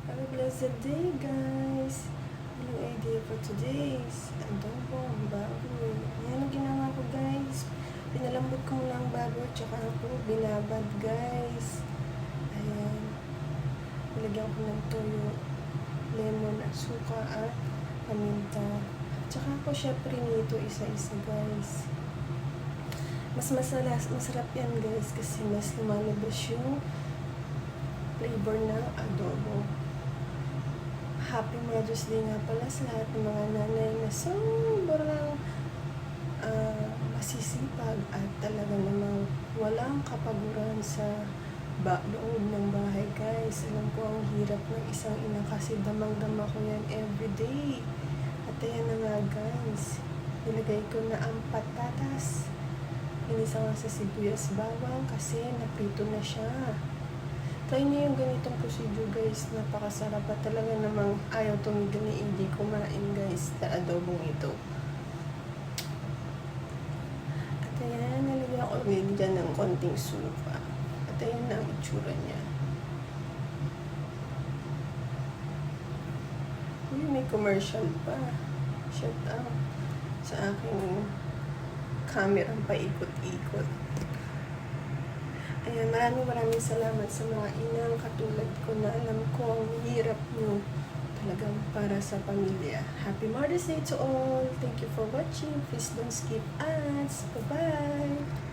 Have a blessed day, guys. Anong idea for today's adobo, baboy. Ayan ang ginawa ko, guys. Pinalambot ko muna ang baboy, tsaka ako binabad, guys. Ayan. Nilagyan ko ng toyo, lemon, suka, at paminta. Tsaka ako siya prinito isa-isa, guys. Masarap yan, guys, kasi mas lumalabas yung flavor ng adobo. Happy Mother's Day nga pala sa lahat ng mga nanay na sobrang masisipag at talaga namang walang kapaguran sa loob ng bahay, guys. Alam ko ang hirap ng isang ina kasi damang-dama ko yan everyday. At ayan na nga, guys. Nilagay ko na ang patatas. Inisa nga sa sibuyas bawang kasi naprito na siya. Try niyo yung ganitong procedure, guys. Napakasarap at talaga namang ayaw tumigil ni hindi kumain, guys, na adobong ito. At ayan, nalagyan ko dyan ng konting suka. At ayan na ang itsura niya. Uy, may commercial pa. Shout out sa aking camera paikot-ikot. Ayan, maraming salamat sa mga inang katulad ko na alam ko ang hirap nyo talagang para sa pamilya. Happy Mother's Day to all! Thank you for watching. Please don't skip ads. Bye-bye!